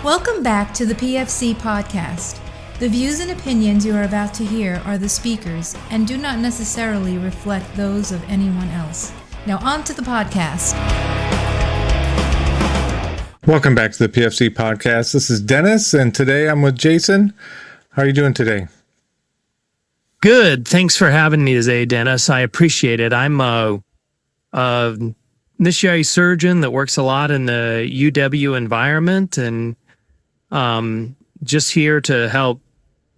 Welcome back to the PFC Podcast. The views and opinions you are about to hear are the speakers and do not necessarily reflect those of anyone else. Now on to the podcast. Welcome back to the PFC Podcast. This is Dennis, and today I'm with Jason. How are you doing today? Good. Thanks for having me today, Dennis. I appreciate it. I'm a missionary surgeon that works a lot in the UW environment, and just here to help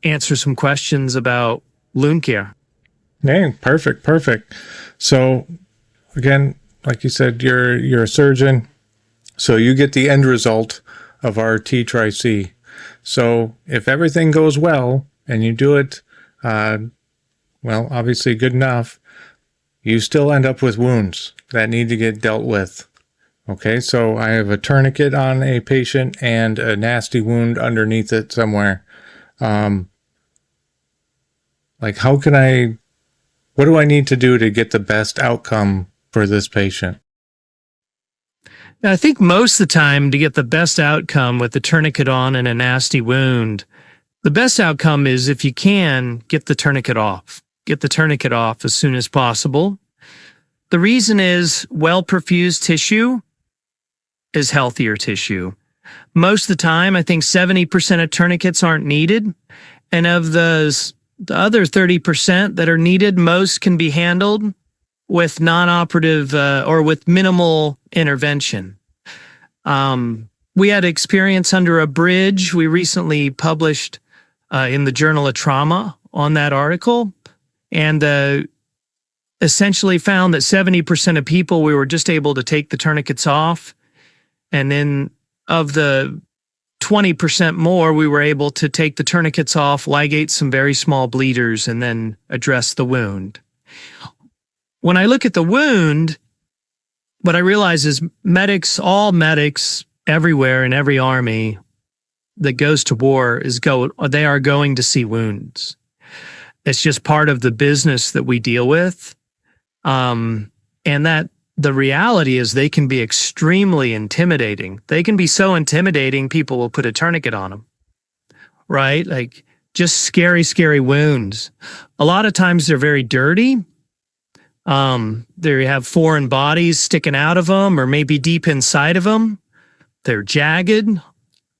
answer some questions about wound care. Hey, perfect. So, again, like you said, you're a surgeon, so you get the end result of our T-Tri-C. So, if everything goes well and you do it, obviously good enough, you still end up with wounds that need to get dealt with. Okay, so I have a tourniquet on a patient and a nasty wound underneath it somewhere. What do I need to do to get the best outcome for this patient? Now, I think most of the time, to get the best outcome with the tourniquet on and a nasty wound, the best outcome is, if you can, get the tourniquet off. Get the tourniquet off as soon as possible. The reason is well-perfused tissue is healthier tissue. Most of the time, I think 70% of tourniquets aren't needed. And of the other 30% that are needed, most can be handled with non-operative or with minimal intervention. We had experience under a bridge. We recently published in the Journal of Trauma on that article, and essentially found that 70% of people, we were just able to take the tourniquets off. And then of the 20% more, we were able to take the tourniquets off, ligate some very small bleeders, and then address the wound. When I look at the wound, what I realize is all medics everywhere in every army that goes to war they are going to see wounds. It's just part of the business that we deal with. And that the reality is they can be extremely intimidating. They can be so intimidating, people will put a tourniquet on them, right? Like just scary, scary wounds. A lot of times they're very dirty. They have foreign bodies sticking out of them or maybe deep inside of them. They're jagged.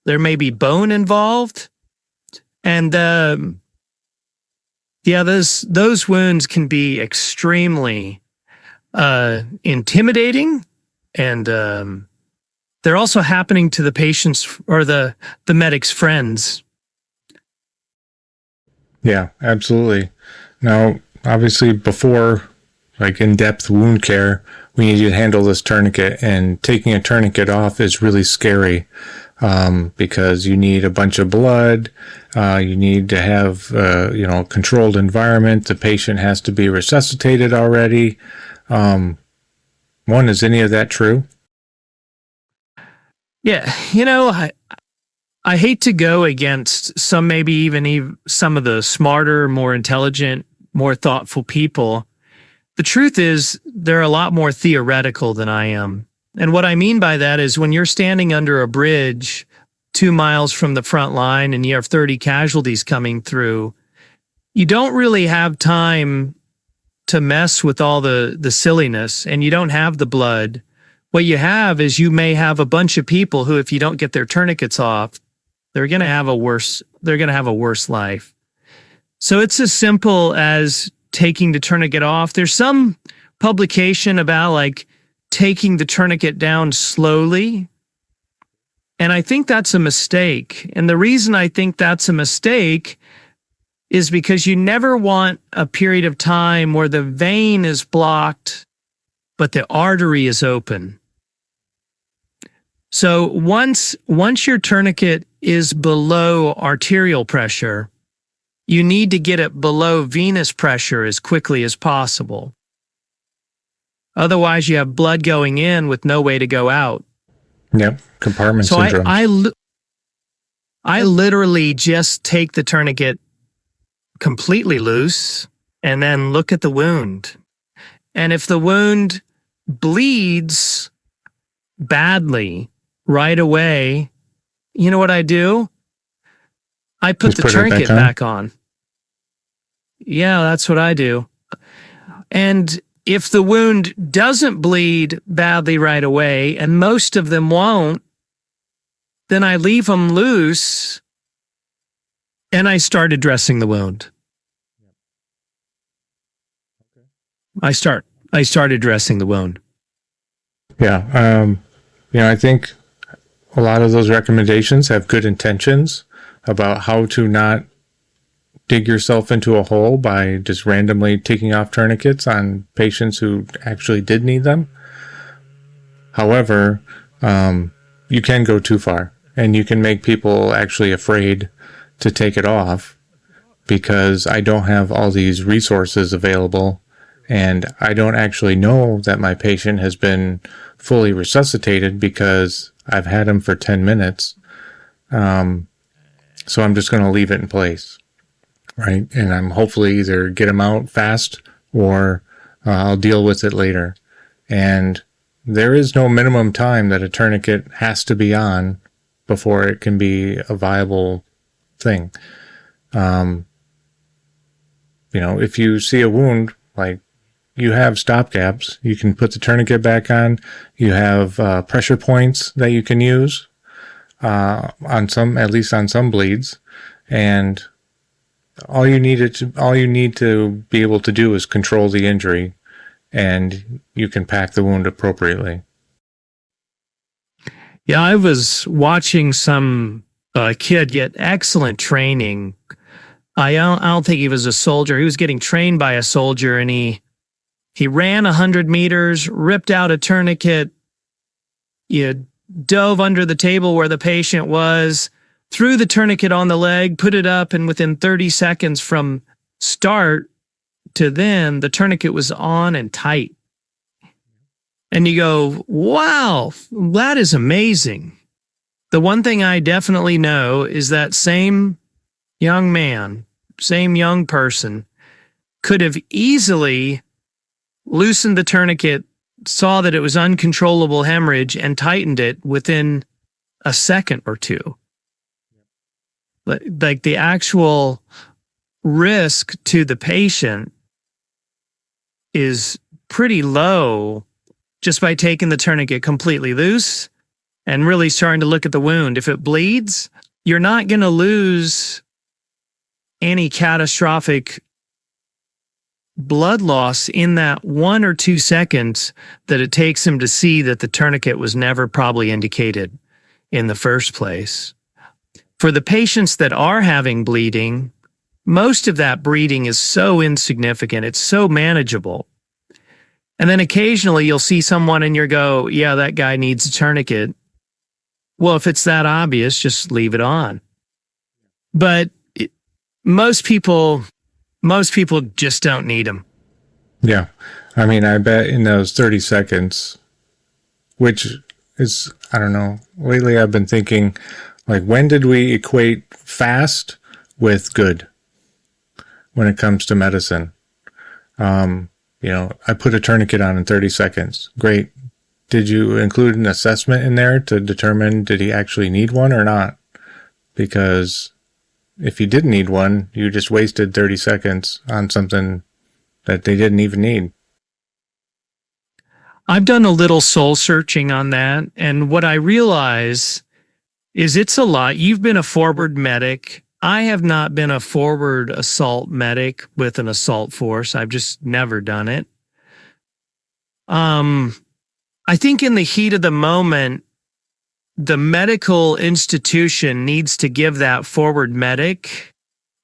There may be bone involved. And those wounds can be extremely intimidating, and they're also happening to the patients or the medic's friends. Yeah, absolutely. Now, obviously, before in-depth wound care, we need to handle this tourniquet, and taking a tourniquet off is really scary because you need a bunch of blood. You need to have a controlled environment. The patient has to be resuscitated already. Is any of that true? Yeah, I hate to go against some, maybe even some of the smarter, more intelligent, more thoughtful people. The truth is, they're a lot more theoretical than I am. And what I mean by that is when you're standing under a bridge 2 miles from the front line and you have 30 casualties coming through, you don't really have time to mess with all the silliness, and you don't have the blood. What you have is you may have a bunch of people who, if you don't get their tourniquets off, they're going to have a worse life. So it's as simple as taking the tourniquet off. There's some publication about taking the tourniquet down slowly. And I think that's a mistake. And the reason I think that's a mistake is because you never want a period of time where the vein is blocked, but the artery is open. So once your tourniquet is below arterial pressure, you need to get it below venous pressure as quickly as possible. Otherwise, you have blood going in with no way to go out. Yep, compartment syndrome. I literally just take the tourniquet completely loose and then look at the wound. And if the wound bleeds badly right away, you know what I do? I put the tourniquet back on. Yeah, that's what I do. And if the wound doesn't bleed badly right away, and most of them won't, then I leave them loose and I start addressing the wound. I start addressing the wound. Yeah. I think a lot of those recommendations have good intentions about how to not dig yourself into a hole by just randomly taking off tourniquets on patients who actually did need them. However, you can go too far, and you can make people actually afraid to take it off because I don't have all these resources available, and I don't actually know that my patient has been fully resuscitated because I've had him for 10 minutes. So I'm just going to leave it in place, right? And I'm hopefully either get him out fast or I'll deal with it later. And there is no minimum time that a tourniquet has to be on before it can be a viable thing. If you see a wound, like, you have stopgaps, you can put the tourniquet back on. You have pressure points that you can use at least on some bleeds, and all you need to be able to do is control the injury, and you can pack the wound appropriately. Yeah, I was watching some kid get excellent training. I don't think he was a soldier. He was getting trained by a soldier, and he ran 100 meters, ripped out a tourniquet, dove under the table where the patient was, threw the tourniquet on the leg, put it up, and within 30 seconds from start to then, the tourniquet was on and tight. And you go, wow, that is amazing. The one thing I definitely know is that same young man, same young person, could have easily loosened the tourniquet, saw that it was uncontrollable hemorrhage, and tightened it within a second or two. Like, the actual risk to the patient is pretty low just by taking the tourniquet completely loose and really starting to look at the wound. If it bleeds, you're not going to lose any catastrophic blood loss in that 1 or 2 seconds that it takes him to see that the tourniquet was never probably indicated in the first place. For the patients that are having bleeding, most of that bleeding is so insignificant. It's so manageable. And then occasionally you'll see someone and you go, yeah, that guy needs a tourniquet. Well, if it's that obvious, just leave it on. But most people just don't need them. Yeah. I mean, I bet in those 30 seconds, which is, I don't know, lately I've been thinking, like, when did we equate fast with good when it comes to medicine? I put a tourniquet on in 30 seconds. Great. Did you include an assessment in there to determine did he actually need one or not? Because if he didn't need one, you just wasted 30 seconds on something that they didn't even need. I've done a little soul searching on that, and what I realize is it's a lot. You've been a forward medic. I have not been a forward assault medic with an assault force. I've just never done it. I think in the heat of the moment, the medical institution needs to give that forward medic,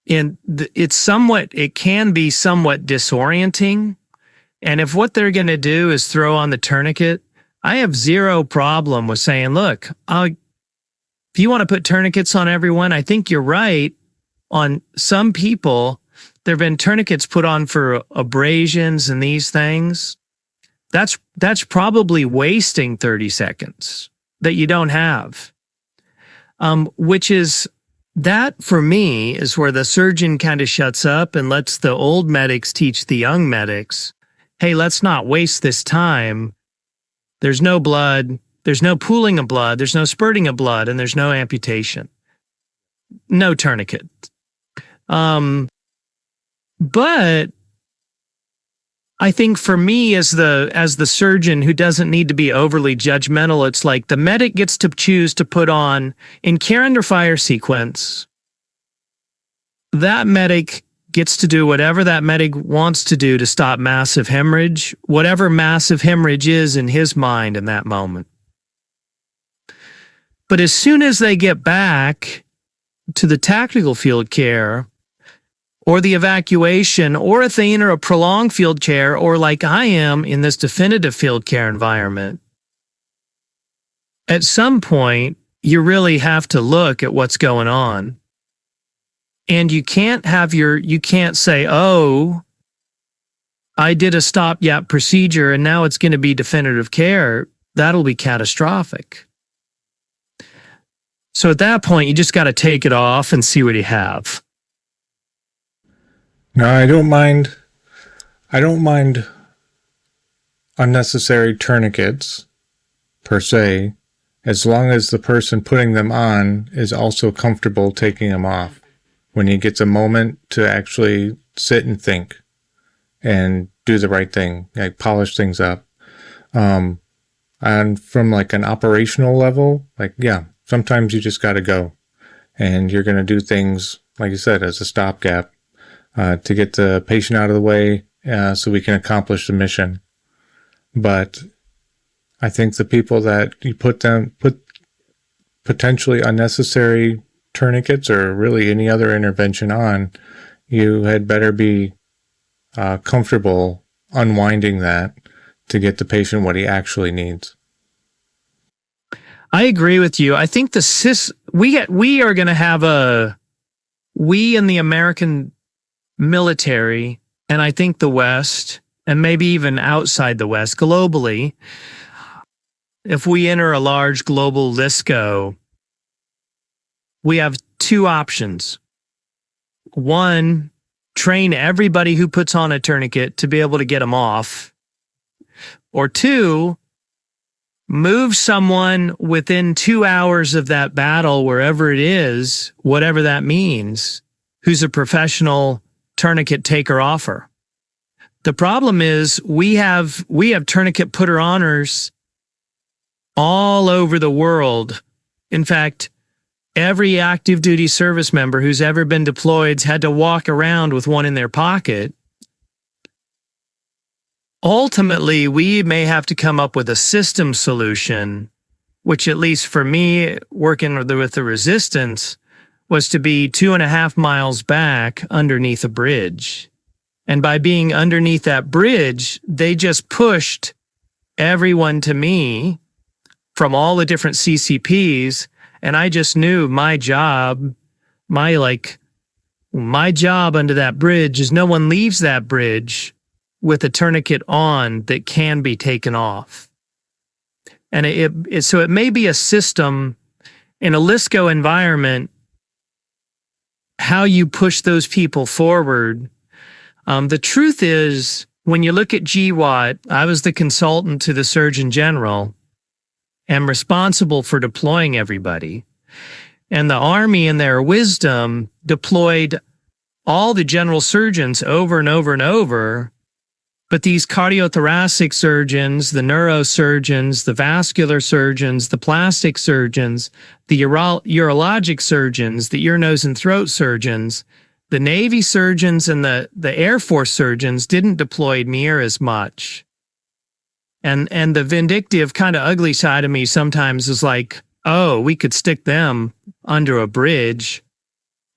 and it can be somewhat disorienting. And if what they're going to do is throw on the tourniquet, I have zero problem with saying, look, if you want to put tourniquets on everyone, I think you're right. On some people, there have been tourniquets put on for abrasions and these things. That's probably wasting 30 seconds that you don't have. Which is, that for me is where the surgeon kind of shuts up and lets the old medics teach the young medics, hey, let's not waste this time. There's no blood. There's no pooling of blood, there's no spurting of blood, and there's no amputation. No tourniquet. But I think for me as the surgeon who doesn't need to be overly judgmental, it's like the medic gets to choose to put on, in care under fire sequence, that medic gets to do whatever that medic wants to do to stop massive hemorrhage, whatever massive hemorrhage is in his mind in that moment. But as soon as they get back to the tactical field care, or the evacuation, or if they enter a prolonged field care, or like I am in this definitive field care environment, at some point, you really have to look at what's going on. And you can't say, oh, I did a stopgap procedure and now it's going to be definitive care. That'll be catastrophic. So at that point, you just got to take it off and see what you have. No, I don't mind unnecessary tourniquets per se, as long as the person putting them on is also comfortable taking them off when he gets a moment to actually sit and think and do the right thing, like polish things up. And from like an operational level, like, yeah, sometimes you just got to go and you're going to do things, like you said, as a stopgap. To get the patient out of the way so we can accomplish the mission. But I think the people that you put potentially unnecessary tourniquets or really any other intervention on, you had better be comfortable unwinding that to get the patient what he actually needs. I agree with you. I think we are going to have we in the American military, and I think the West, and maybe even outside the West, globally, if we enter a large global LISCO, we have two options. One, train everybody who puts on a tourniquet to be able to get them off. Or two, move someone within 2 hours of that battle, wherever it is, whatever that means, who's a professional tourniquet taker offer. The problem is we have tourniquet putter honors all over the world. In fact, every active duty service member who's ever been deployed's had to walk around with one in their pocket. Ultimately, we may have to come up with a system solution, which at least for me, working with the resistance, was to be 2.5 miles back underneath a bridge. And by being underneath that bridge, they just pushed everyone to me from all the different CCPs. And I just knew my job under that bridge is no one leaves that bridge with a tourniquet on that can be taken off. And so it may be a system in a LISCO environment, how you push those people forward. The truth is, when you look at GWAT, I was the consultant to the Surgeon General and responsible for deploying everybody. And the Army, in their wisdom, deployed all the general surgeons over and over and over. But these cardiothoracic surgeons, the neurosurgeons, the vascular surgeons, the plastic surgeons, the urologic surgeons, the ear, nose, and throat surgeons, the Navy surgeons, and the Air Force surgeons didn't deploy near as much. And the vindictive, kind of ugly side of me sometimes is like, oh, we could stick them under a bridge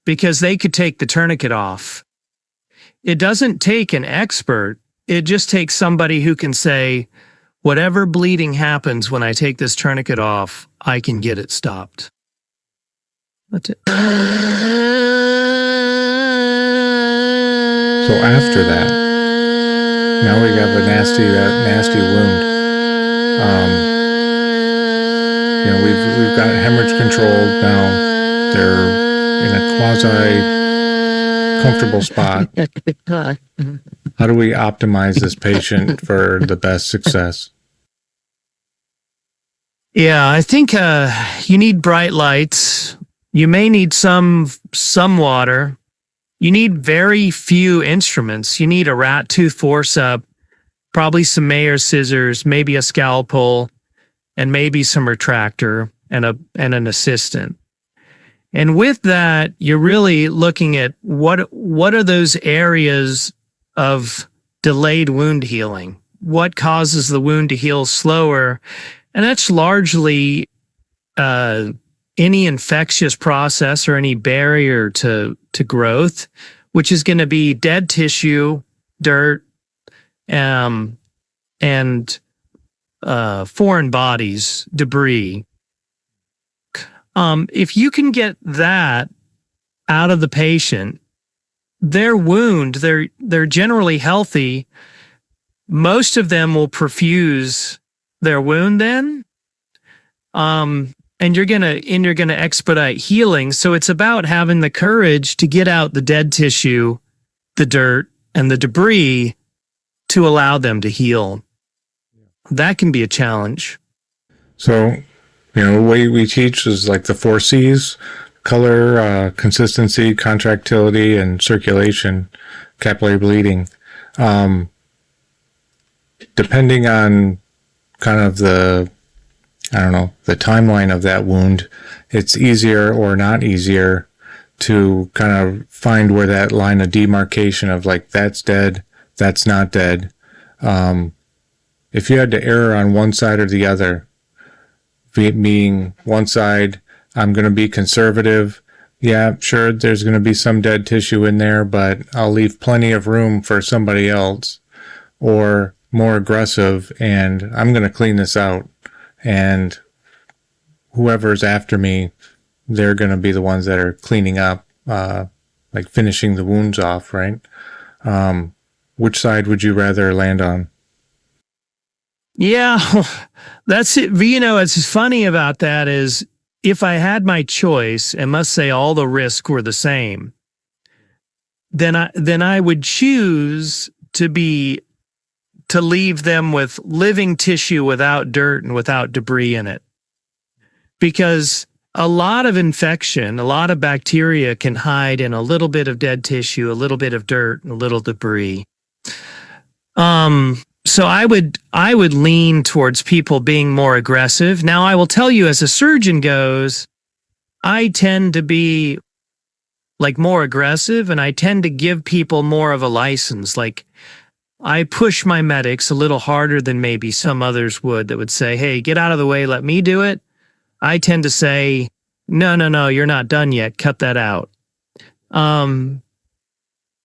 because they could take the tourniquet off. It doesn't take an expert. It just takes somebody who can say, whatever bleeding happens when I take this tourniquet off, I can get it stopped. That's it. So after that, now we have a nasty wound. We've got hemorrhage controlled now. They're in a quasi-comfortable spot. How do we optimize this patient for the best success? Yeah, I think you need bright lights. You may need some water. You need very few instruments. You need a rat tooth forceps, probably some Mayer scissors, maybe a scalpel, and maybe some retractor and an assistant. And with that, you're really looking at what are those areas of delayed wound healing? What causes the wound to heal slower? And that's largely any infectious process or any barrier to growth, which is going to be dead tissue, dirt, and foreign bodies, debris. If you can get that out of the patient, their wound, they're generally healthy. Most of them will perfuse their wound then. And you're gonna expedite healing. So it's about having the courage to get out the dead tissue, the dirt, and the debris to allow them to heal. That can be a challenge. So, the way we teach is like the 4 C's: color, consistency, contractility, and circulation, capillary bleeding. Depending on kind of the timeline of that wound, it's easier or not easier to kind of find where that line of demarcation of like, that's dead, that's not dead. If you had to err on one side or the other, meaning one side, I'm going to be conservative. Yeah, sure, there's going to be some dead tissue in there, but I'll leave plenty of room for somebody else. Or more aggressive, and I'm going to clean this out. And whoever's after me, they're going to be the ones that are cleaning up, like finishing the wounds off, right? Which side would you rather land on? Yeah, that's it. What's funny about that is if I had my choice and must say all the risks were the same, then I would choose to leave them with living tissue without dirt and without debris in it. Because a lot of infection, a lot of bacteria can hide in a little bit of dead tissue, a little bit of dirt, and a little debris. So I would lean towards people being more aggressive. Now, I will tell you, as a surgeon goes, I tend to be like more aggressive, and I tend to give people more of a license. Like, I push my medics a little harder than maybe some others would that would say, hey, get out of the way, let me do it. I tend to say, no, you're not done yet, cut that out.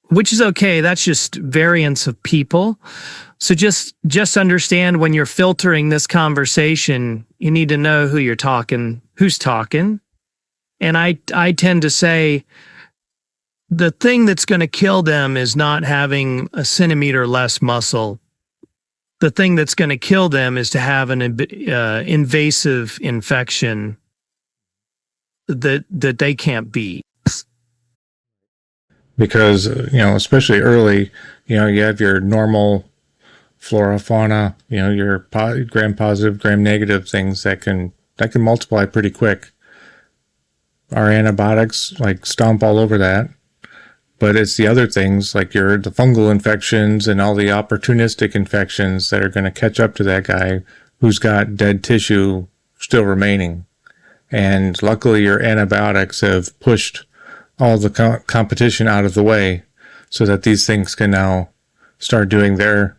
Which is okay, that's just variance of people. So just understand when you're filtering this conversation, you need to know who's talking. And I tend to say, the thing that's going to kill them is not having a centimeter less muscle. The thing that's going to kill them is to have an invasive infection that they can't beat. Because, especially early, you have your normal flora, fauna, your gram-positive, gram-negative things that can multiply pretty quick. Our antibiotics, like, stomp all over that. But it's the other things, like the fungal infections and all the opportunistic infections that are going to catch up to that guy who's got dead tissue still remaining. And luckily, your antibiotics have pushed all the competition out of the way so that these things can now start doing their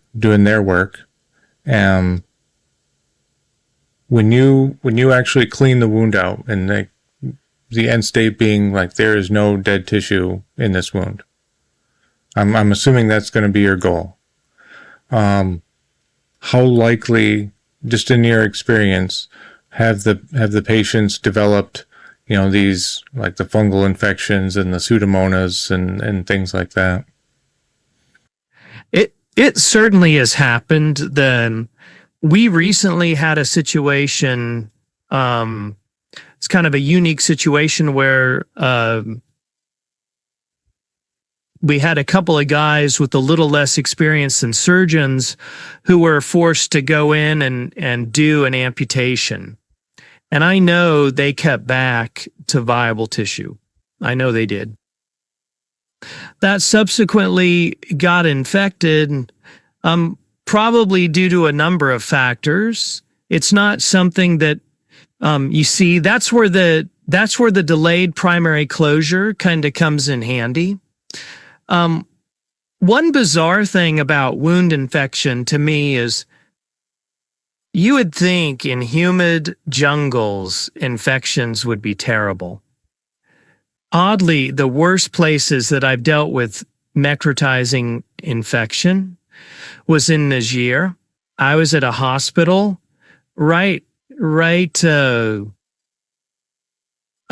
work. When you actually clean the wound out, and the end state being like there is no dead tissue in this wound, I'm assuming that's going to be your goal. How likely, just in your experience, have the patients developed, these like the fungal infections and the pseudomonas and things like that? It certainly has happened. Then we recently had a situation. It's kind of a unique situation where we had a couple of guys with a little less experience than surgeons who were forced to go in and do an amputation. And I know they cut back to viable tissue. I know they did. That subsequently got infected, probably due to a number of factors. It's not something that you see. That's where the delayed primary closure kind of comes in handy. One bizarre thing about wound infection to me is you would think in humid jungles, infections would be terrible. Oddly, the worst places that I've dealt with necrotizing infection was in Niger. I was at a hospital right, I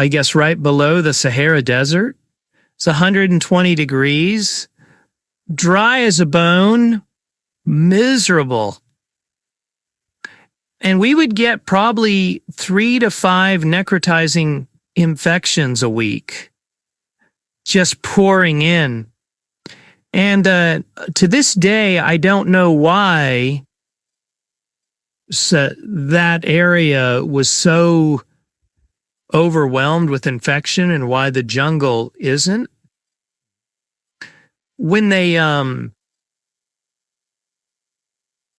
guess right below the Sahara Desert. It's 120 degrees, dry as a bone, miserable. And we would get probably 3 to 5 necrotizing infections a week, just pouring in. And to this day, I don't know why that area was so overwhelmed with infection and why the jungle isn't. When they,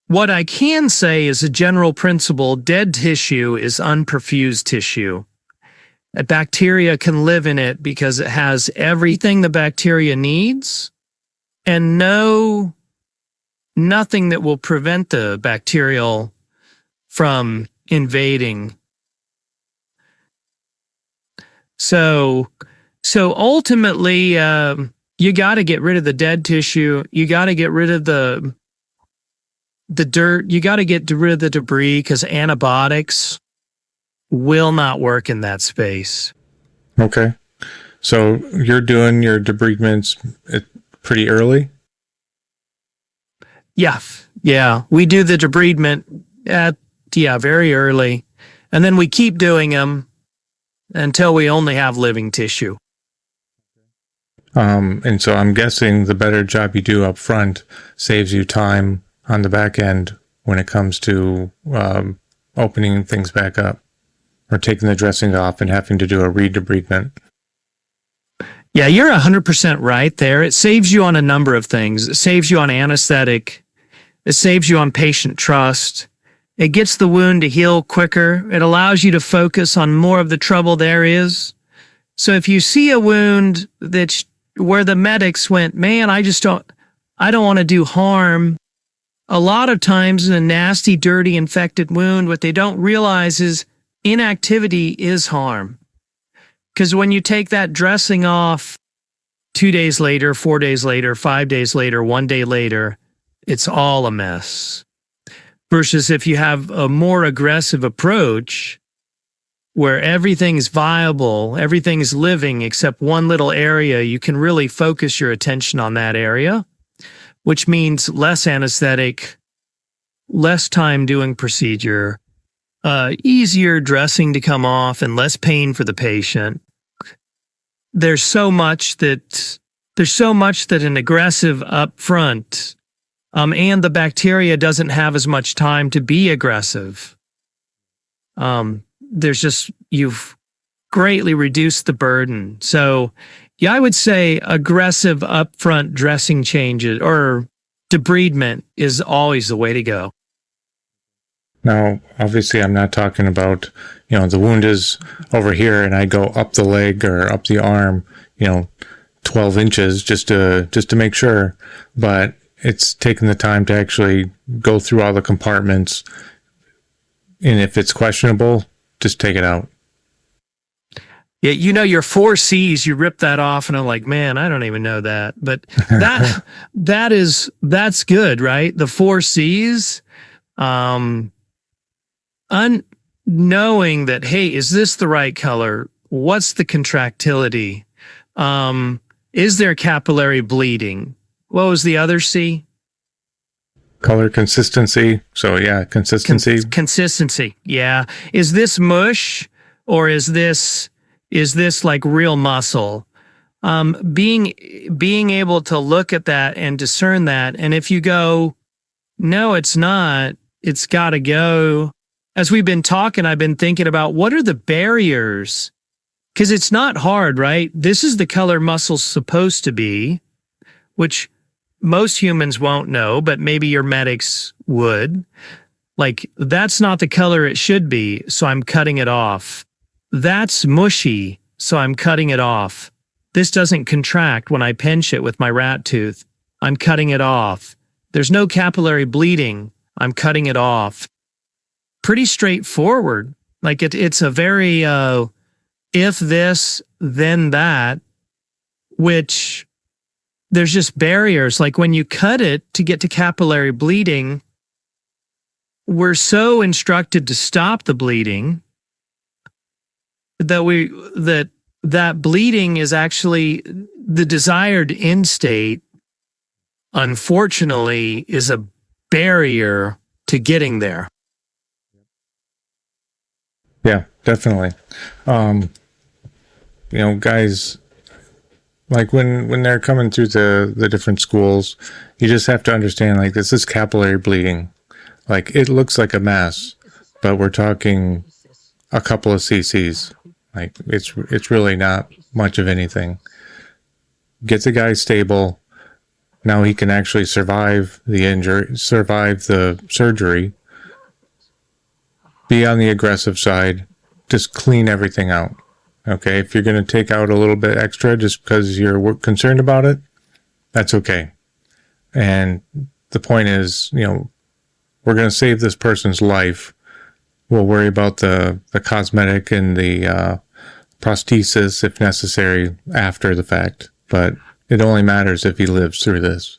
what I can say is a general principle, dead tissue is unperfused tissue. A bacteria can live in it because it has everything the bacteria needs and nothing that will prevent the bacterial from invading. So ultimately, you got to get rid of the dead tissue. You got to get rid of the dirt. You got to get rid of the debris because antibiotics will not work in that space. Okay. So you're doing your debridements pretty early? Yeah. We do the debridement very early. And then we keep doing them until we only have living tissue. And so I'm guessing the better job you do up front saves you time on the back end when it comes to opening things back up or taking the dressing off and having to do a re-debridement. Yeah, you're 100% right there. It saves you on a number of things. It saves you on anesthetic. It saves you on patient trust. It gets the wound to heal quicker. It allows you to focus on more of the trouble there is. So if you see a wound that's where the medics went, man, I don't want to do harm. A lot of times in a nasty, dirty, infected wound, what they don't realize is inactivity is harm. Because when you take that dressing off 2 days later, 4 days later, 5 days later, 1 day later, it's all a mess. Versus if you have a more aggressive approach where everything's viable, everything's living except one little area, you can really focus your attention on that area, which means less anesthetic, less time doing procedure, easier dressing to come off, and less pain for the patient. There's so much that an aggressive upfront, and the bacteria doesn't have as much time to be aggressive. You've greatly reduced the burden. So, yeah, I would say aggressive upfront dressing changes or debridement is always the way to go. Now, obviously, I'm not talking about, the wound is over here and I go up the leg or up the arm, 12 inches just to make sure. But it's taking the time to actually go through all the compartments. And if it's questionable, just take it out. Yeah, your 4 C's, you rip that off and I'm like, man, I don't even know that. But that's good, right? The 4 C's, knowing that, hey, is this the right color? What's the contractility? Is there capillary bleeding? What was the other C? Color consistency. So yeah, consistency. Consistency. Yeah. Is this mush or is this like real muscle? Being able to look at that and discern that. And if you go, no, it's not, it's got to go, as we've been talking, I've been thinking about what are the barriers? Because it's not hard, right? This is the color muscle's supposed to be, which most humans won't know, but maybe your medics would. Like, that's not the color it should be, so I'm cutting it off. That's mushy, so I'm cutting it off. This doesn't contract when I pinch it with my rat tooth. I'm cutting it off. There's no capillary bleeding. I'm cutting it off. Pretty straightforward. Like, it's a very, if this, then that, which there's just barriers. Like, when you cut it to get to capillary bleeding, we're so instructed to stop the bleeding that that bleeding is actually the desired end state, unfortunately, is a barrier to getting there. Yeah, definitely. Guys, like when they're coming through the different schools, you just have to understand, like, this is capillary bleeding. Like, it looks like a mess, but we're talking a couple of cc's. Like, it's really not much of anything. Get the guy stable. Now he can actually survive the injury, survive the surgery. Be on the aggressive side. Just clean everything out. Okay? If you're going to take out a little bit extra just because you're concerned about it, that's okay. And the point is, we're going to save this person's life. We'll worry about the cosmetic and the prosthesis, if necessary, after the fact. But it only matters if he lives through this.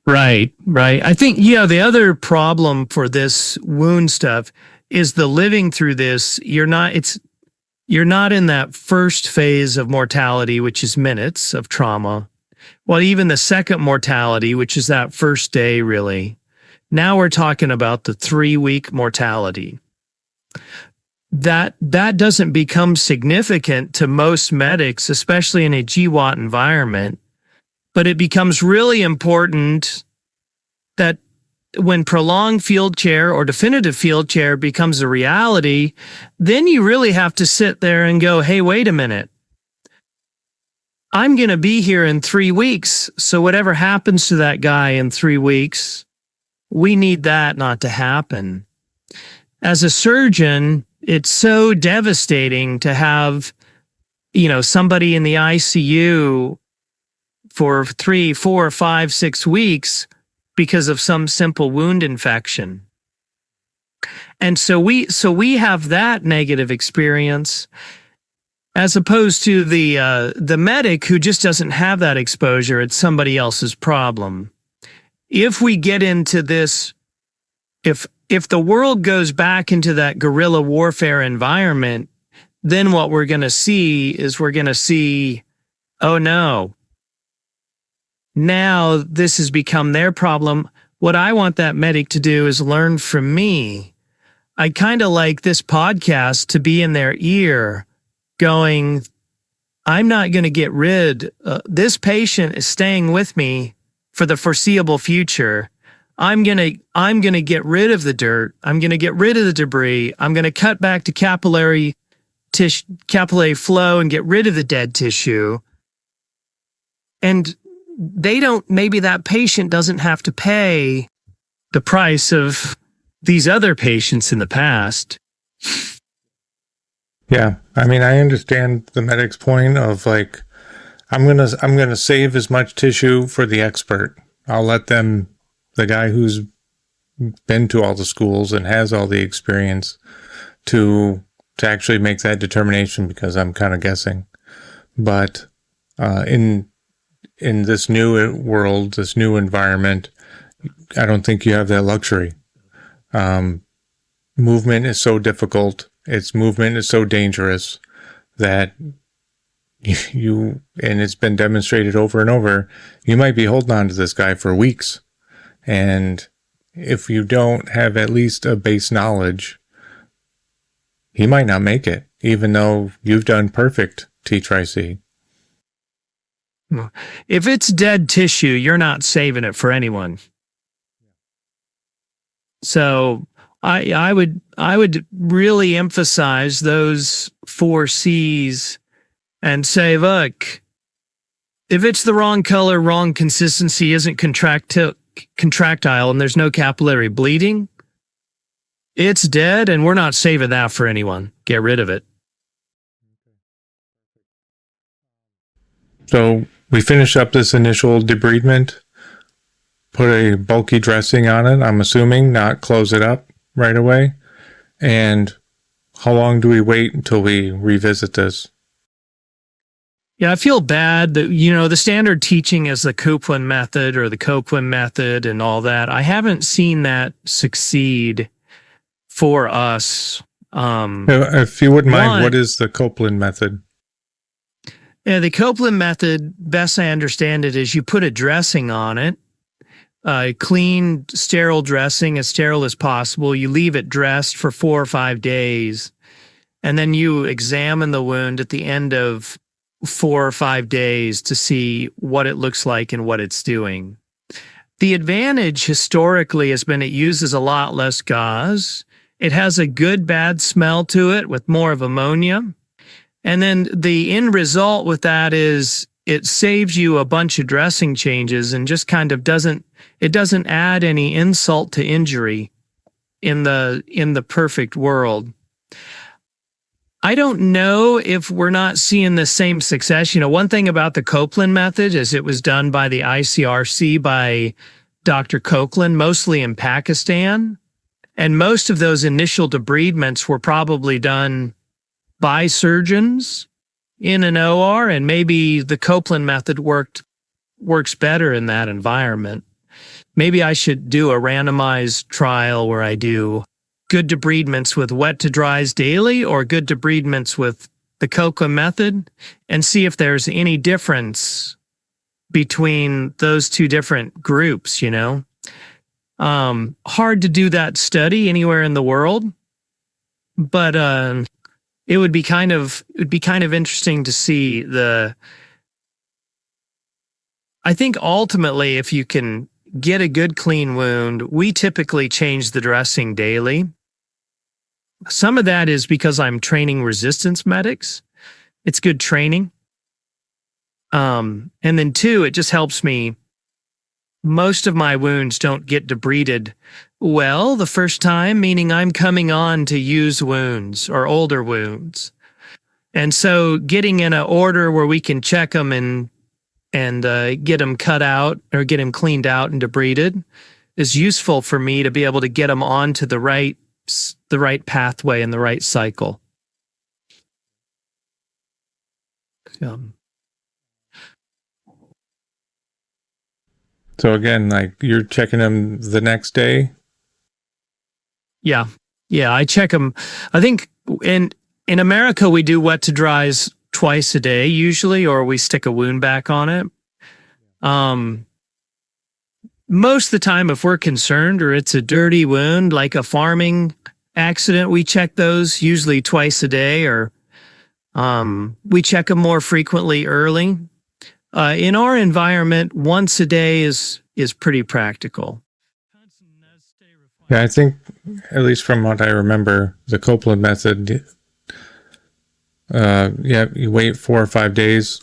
Right. I think, the other problem for this wound stuff is the living through this. You're not in that first phase of mortality, which is minutes of trauma. Well, even the second mortality, which is that first day, really. Now we're talking about the 3-week mortality. That doesn't become significant to most medics, especially in a GWAT environment, but it becomes really important that when prolonged field chair or definitive field chair becomes a reality, then you really have to sit there and go, hey, wait a minute. I'm going to be here in 3 weeks, so whatever happens to that guy in 3 weeks, we need that not to happen. As a surgeon, it's so devastating to have, somebody in the ICU for 3, 4, 5, 6 weeks because of some simple wound infection. And so we have that negative experience, as opposed to the medic who just doesn't have that exposure. It's somebody else's problem. If we get into this, if the world goes back into that guerrilla warfare environment, then what we're going to see, oh no, now this has become their problem. What I want that medic to do is learn from me. I kind of like this podcast to be in their ear going, I'm not going to get rid. This patient is staying with me for the foreseeable future. I'm going to get rid of the dirt. I'm going to get rid of the debris. I'm going to cut back to capillary flow and get rid of the dead tissue. And maybe that patient doesn't have to pay the price of these other patients in the past. Yeah. I mean, I understand the medic's point of, like, I'm going to save as much tissue for the expert. I'll let them, the guy who's been to all the schools and has all the experience to actually make that determination, because I'm kind of guessing. But in this new world, this new environment, I don't think you have that luxury. Movement is so difficult. Movement is so dangerous that you, and it's been demonstrated over and over, you might be holding on to this guy for weeks. And if you don't have at least a base knowledge, he might not make it, even though you've done perfect T-Tri-C. If it's dead tissue, you're not saving it for anyone. So I would really emphasize those 4 C's and say, look, if it's the wrong color, wrong consistency, isn't contractile, and there's no capillary bleeding, it's dead, and we're not saving that for anyone. Get rid of it. So we finish up this initial debridement, put a bulky dressing on it, I'm assuming, not close it up right away. And how long do we wait until we revisit this? Yeah, I feel bad that, the standard teaching is the Copeland method or the Copeland method and all that. I haven't seen that succeed for us. If you wouldn't mind, what is the Copeland method? Yeah, the Copeland method, best I understand it, is you put a dressing on it, clean, sterile dressing, as sterile as possible. You leave it dressed for 4 or 5 days, and then you examine the wound at the end of 4 or 5 days to see what it looks like and what it's doing. The advantage historically has been it uses a lot less gauze. It has a good bad smell to it with more of ammonia. And then the end result with that is it saves you a bunch of dressing changes and just kind of doesn't add any insult to injury in the perfect world. I don't know if we're not seeing the same success. One thing about the Copeland method is it was done by the ICRC by Dr. Copeland, mostly in Pakistan. And most of those initial debridements were probably done by surgeons in an OR, and maybe the Copeland method works better in that environment. Maybe I should do a randomized trial where I do good debridements with wet to dries daily or good debridements with the Copeland method and see if there's any difference between those two different groups, Hard to do that study anywhere in the world, but it would be kind of interesting to see I think ultimately if you can get a good clean wound, we typically change the dressing daily. Some of that is because I'm training resistance medics. It's good training. And then 2, it just helps me. Most of my wounds don't get debrided well the first time, meaning I'm coming on to used wounds or older wounds. And so getting in an order where we can check them and get them cut out or get them cleaned out and debrided is useful for me to be able to get them onto the right pathway and the right cycle. So again, like you're checking them the next day? Yeah, I check them. I think in America we do wet to dries twice a day usually, or we stick a wound back on it. Most of the time, if we're concerned or it's a dirty wound, like a farming accident, we check those usually twice a day, or we check them more frequently early. In our environment, once a day is pretty practical. Yeah, I think, at least from what I remember, the Copeland method, you wait 4 or 5 days.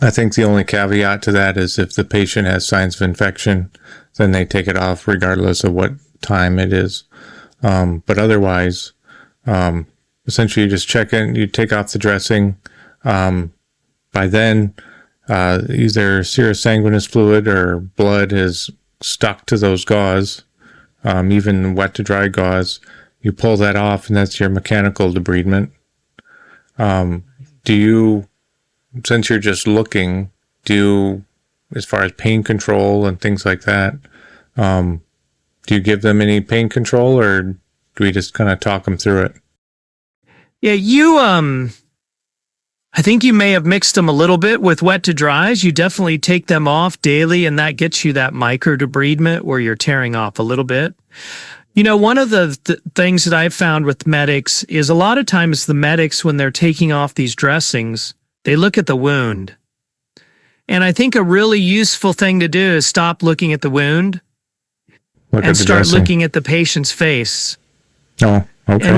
I think the only caveat to that is if the patient has signs of infection, then they take it off regardless of what time it is. But otherwise, essentially you just check in, you take off the dressing. By then, either serous sanguineous fluid or blood is stuck to those gauze, even wet to dry gauze. You pull that off, and that's your mechanical debridement. Do you, since you're just looking, as far as pain control and things like that, do you give them any pain control, or do we just kind of talk them through it? Yeah, I think you may have mixed them a little bit with wet to dries. You definitely take them off daily, and that gets you that micro debridement where you're tearing off a little bit. One of the things that I've found with medics is a lot of times the medics, when they're taking off these dressings, they look at the wound. And I think a really useful thing to do is stop looking at the wound and start looking at the patient's face. Oh, okay.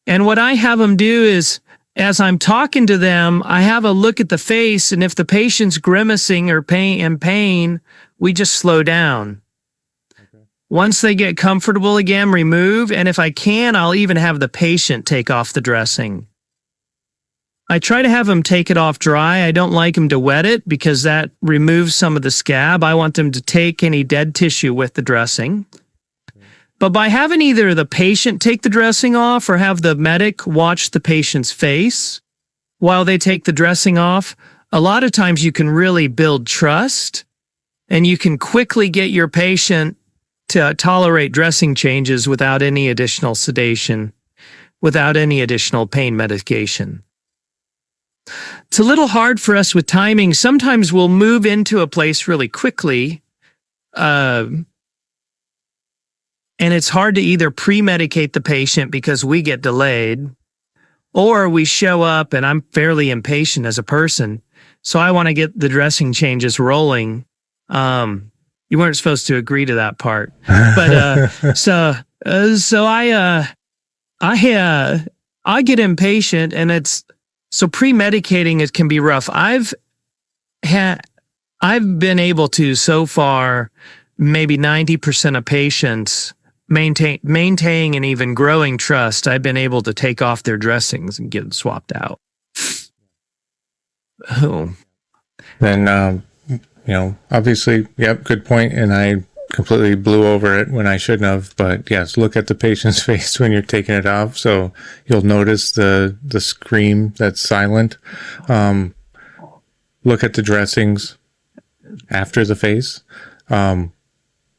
And what I have them do is, as I'm talking to them, I have a look at the face, and if the patient's grimacing or in pain, we just slow down. Okay. Once they get comfortable again, remove, and if I can, I'll even have the patient take off the dressing. I try to have them take it off dry. I don't like them to wet it because that removes some of the scab. I want them to take any dead tissue with the dressing. But by having either the patient take the dressing off or have the medic watch the patient's face while they take the dressing off, a lot of times you can really build trust, and you can quickly get your patient to tolerate dressing changes without any additional sedation, without any additional pain medication. It's a little hard for us with timing. Sometimes we'll move into a place really quickly, and it's hard to either pre-medicate the patient because we get delayed, or we show up and I'm fairly impatient as a person, so I want to get the dressing changes rolling. You weren't supposed to agree to that part, but so I get impatient, and it's so pre-medicating. It can be rough. I've been able to, so far, maybe 90% of patients maintaining and even growing trust. I've been able to take off their dressings and get them swapped out. Oh, then obviously, yep, good point, and I completely blew over it when I shouldn't have. But yes, look at the patient's face when you're taking it off, so you'll notice the scream that's silent. Look at the dressings after the face. What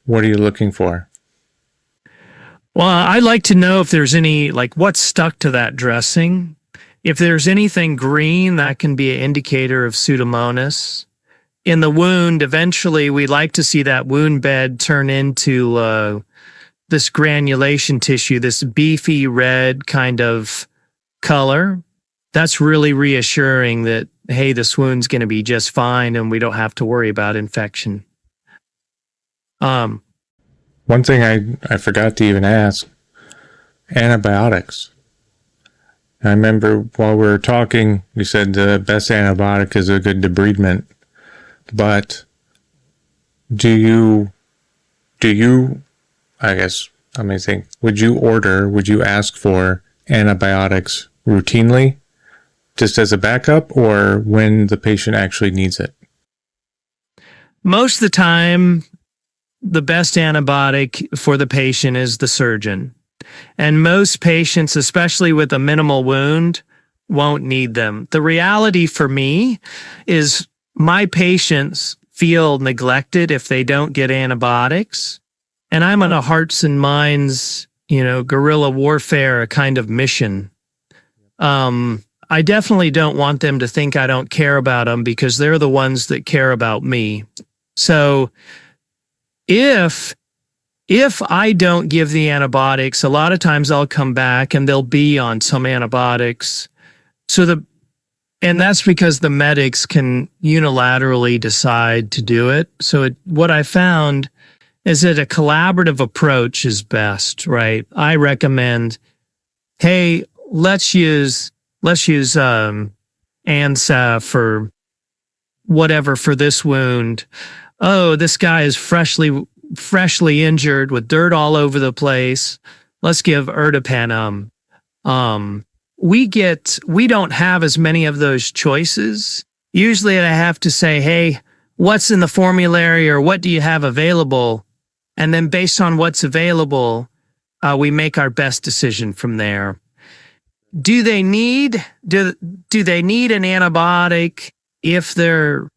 are you looking for? Well, I'd like to know if there's any, what's stuck to that dressing. If there's anything green, that can be an indicator of Pseudomonas. In the wound, eventually we like to see that wound bed turn into this granulation tissue, this beefy red kind of color. That's really reassuring that, hey, this wound's going to be just fine and we don't have to worry about infection. One thing I forgot to even ask, antibiotics. I remember while we were talking, you said the best antibiotic is a good debridement. But do you, I guess, let me think, would you ask for antibiotics routinely, just as a backup, or when the patient actually needs it? Most of the time, the best antibiotic for the patient is the surgeon. And most patients, especially with a minimal wound, won't need them. The reality for me is my patients feel neglected if they don't get antibiotics. And I'm on a hearts and minds, guerrilla warfare kind of mission. I definitely don't want them to think I don't care about them, because they're the ones that care about me. So if I don't give the antibiotics, a lot of times I'll come back and they'll be on some antibiotics. And that's because the medics can unilaterally decide to do it. So what I found is that a collaborative approach is best, right? I recommend, hey, let's use ANSAF or whatever for this wound. Oh, this guy is freshly injured with dirt all over the place. Let's give ertapenem. We don't have as many of those choices. Usually I have to say, hey, what's in the formulary, or what do you have available? And then based on what's available, we make our best decision from there. Do they need an antibiotic if they're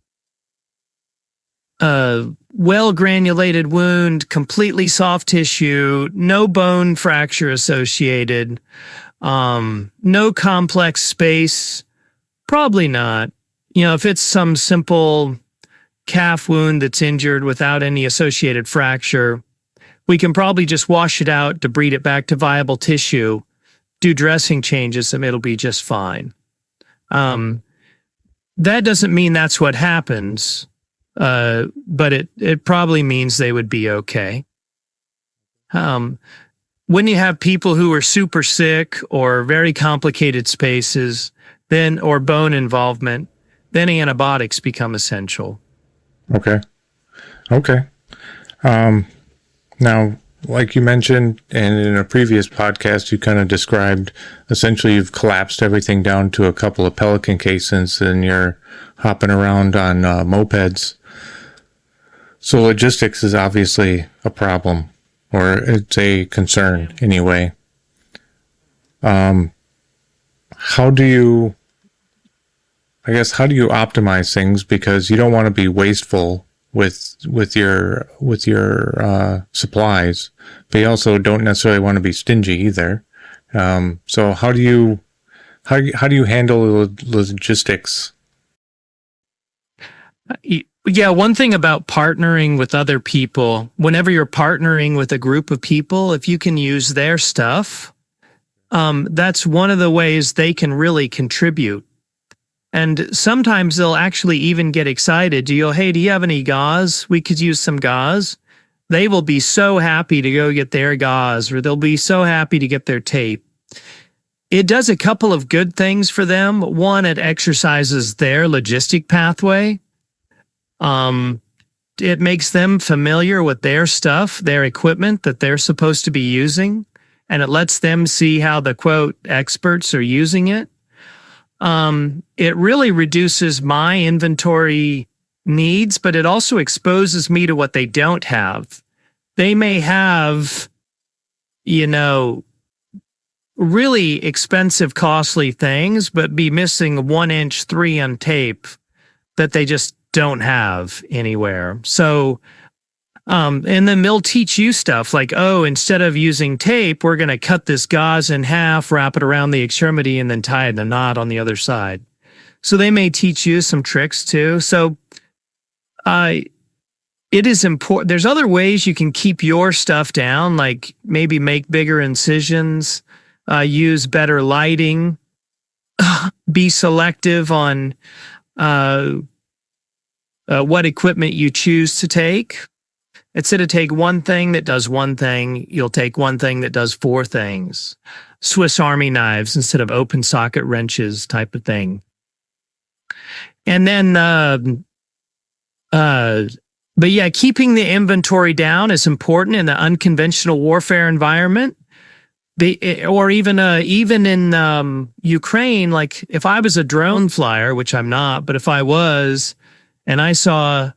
well-granulated wound, completely soft tissue, no bone fracture associated, no complex space? Probably not. If it's some simple calf wound that's injured without any associated fracture, we can probably just wash it out, debride it back to viable tissue, do dressing changes, and it'll be just fine. That doesn't mean that's what happens, but it probably means they would be okay. When you have people who are super sick or very complicated spaces, then or bone involvement, then antibiotics become essential. Okay. Now, like you mentioned, and in a previous podcast, you kind of described, essentially you've collapsed everything down to a couple of pelican cases and you're hopping around on mopeds. So logistics is obviously a problem, or it's a concern anyway. How do you optimize things? Because you don't want to be wasteful with your supplies, but you also don't necessarily want to be stingy either. So how do you handle logistics? Yeah, one thing about partnering with other people, whenever you're partnering with a group of people, if you can use their stuff, that's one of the ways they can really contribute. And sometimes they'll actually even get excited. Hey, do you have any gauze? We could use some gauze. They will be so happy to go get their gauze, or they'll be so happy to get their tape. It does a couple of good things for them. One, it exercises their logistic pathway. It makes them familiar with their stuff, their equipment that they're supposed to be using, and it lets them see how the quote experts are using it. It really reduces my inventory needs, but it also exposes me to what they don't have. They may have, really expensive, costly things, but be missing 1-inch 3 tape that they just don't have anywhere. So, and then they'll teach you stuff like, instead of using tape, we're going to cut this gauze in half, wrap it around the extremity, and then tie it in a knot on the other side. So they may teach you some tricks too. So it is important. There's other ways you can keep your stuff down, like maybe make bigger incisions, use better lighting, be selective on what equipment you choose to take. Instead of take one thing that does one thing, you'll take one thing that does 4 things. Swiss Army knives instead of open socket wrenches type of thing. And then, but yeah, keeping the inventory down is important in the unconventional warfare environment. Or even in Ukraine, like if I was a drone flyer, which I'm not, but if I was, and I saw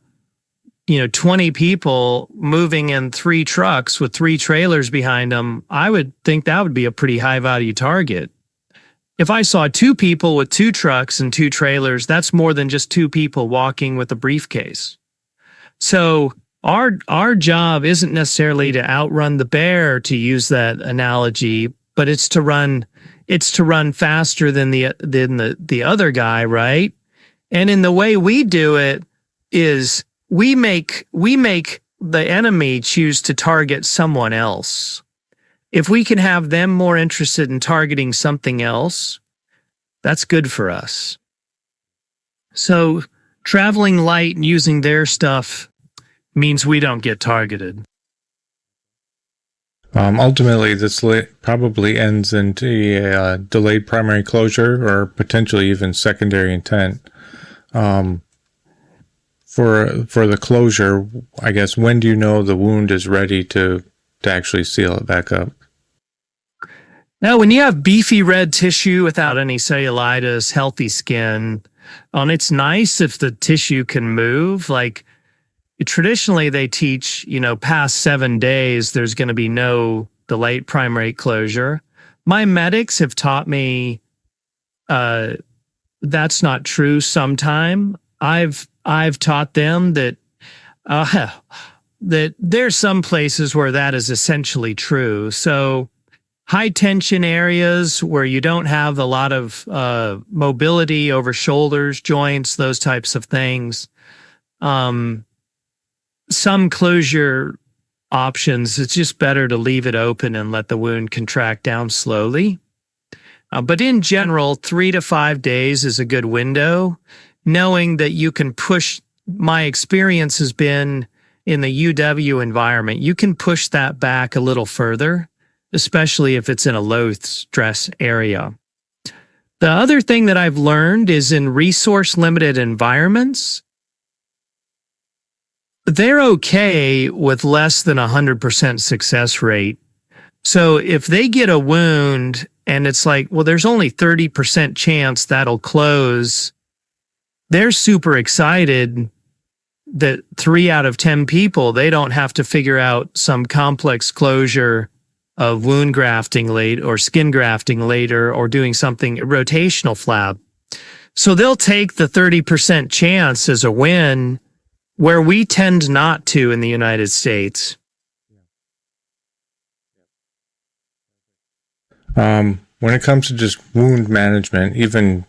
20 people moving in 3 trucks with 3 trailers behind them, I would think that would be a pretty high value target. If I saw 2 people with 2 trucks and 2 trailers, that's more than just 2 people walking with a briefcase. So our job isn't necessarily to outrun the bear, to use that analogy, but it's to run faster than the other guy, right? And in the way we do it is we make the enemy choose to target someone else. If we can have them more interested in targeting something else, that's good for us. So traveling light and using their stuff means we don't get targeted. Ultimately, this probably ends into a delayed primary closure or potentially even secondary intent. For the closure, I guess, when do you know the wound is ready to actually seal it back up? Now, when you have beefy red tissue without any cellulitis, healthy skin, it's nice if the tissue can move. Like traditionally they teach, past 7 days, there's going to be no delayed primary closure. My medics have taught me that's not true sometime. I've taught them that that there's some places where that is essentially true. So high tension areas where you don't have a lot of mobility over shoulders, joints, those types of things. Some closure options, it's just better to leave it open and let the wound contract down slowly. But in general, 3 to 5 days is a good window, knowing that you can push. My experience has been in the UW environment, you can push that back a little further, especially if it's in a low stress area. The other thing that I've learned is in resource limited environments, they're okay with less than 100% success rate. So if they get a wound and it's like, well, there's only 30% chance that'll close, they're super excited that 3 out of 10 people, they don't have to figure out some complex closure of wound grafting late or skin grafting later or doing something rotational flap. So they'll take the 30% chance as a win where we tend not to in the United States. When it comes to just wound management, even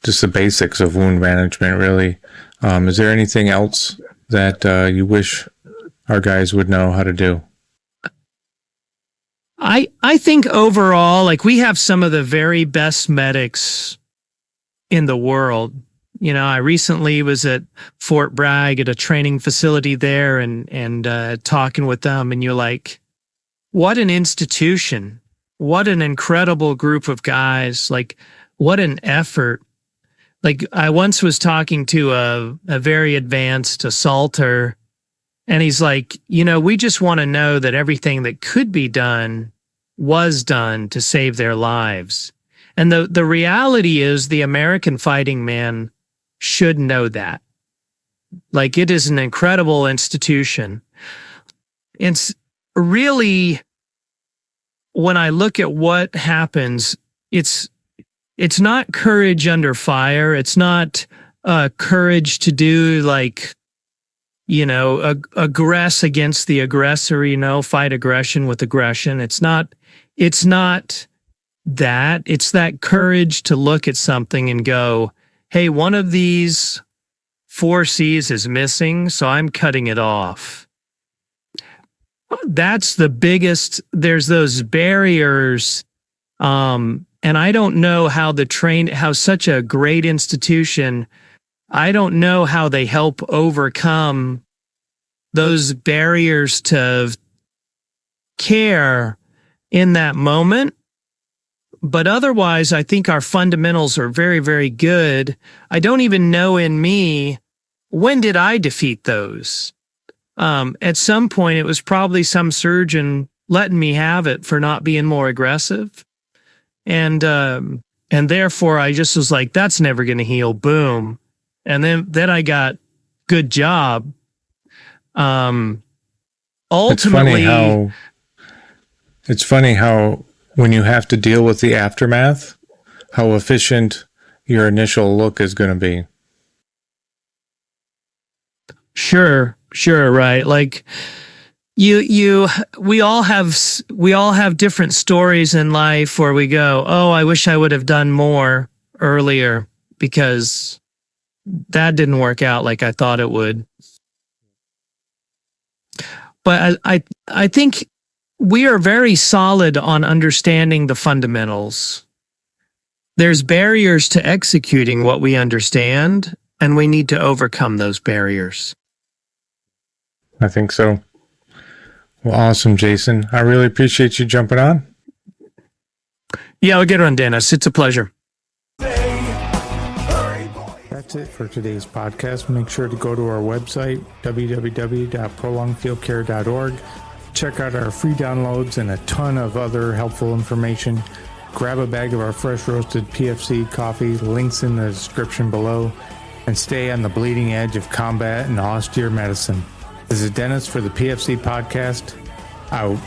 just the basics of wound management, really, is there anything else that you wish our guys would know how to do? I think overall, like, we have some of the very best medics in the world. You know, I recently was at Fort Bragg at a training facility there and talking with them, and you're like, what an institution. What an incredible group of guys. Like, what an effort. Like, I once was talking to a very advanced assaulter, and he's like, you know, we just want to know that everything that could be done was done to save their lives. And the reality is the American fighting man should know that. Like, it is an incredible institution. It's really, when I look at what happens, it's not courage under fire. It's not courage to do, like, you know, aggress against the aggressor, you know, fight aggression with aggression. It's not that. It's that courage to look at something and go, hey, one of these 4 C's is missing, so I'm cutting it off. That's the biggest. There's those barriers. And I don't know how how such a great institution, I don't know how they help overcome those barriers to care in that moment. But otherwise, I think our fundamentals are very, very good. I don't even know in me, when did I defeat those? At some point, it was probably some surgeon letting me have it for not being more aggressive. And therefore I just was like, that's never going to heal. Boom. And then I got good job. Ultimately, it's funny how when you have to deal with the aftermath, how efficient your initial look is going to be. Sure, right. Like, we all have different stories in life where we go, oh, I wish I would have done more earlier because that didn't work out like I thought it would. But I think we are very solid on understanding the fundamentals. There's barriers to executing what we understand, and we need to overcome those barriers. I think so. Well, awesome, Jason. I really appreciate you jumping on. Yeah, I'll get on, Dennis. It's a pleasure. That's it for today's podcast. Make sure to go to our website, www.prolongedfieldcare.org. Check out our free downloads and a ton of other helpful information. Grab a bag of our fresh roasted PFC coffee, links in the description below, and stay on the bleeding edge of combat and austere medicine. This is Dennis for the PFC Podcast, out.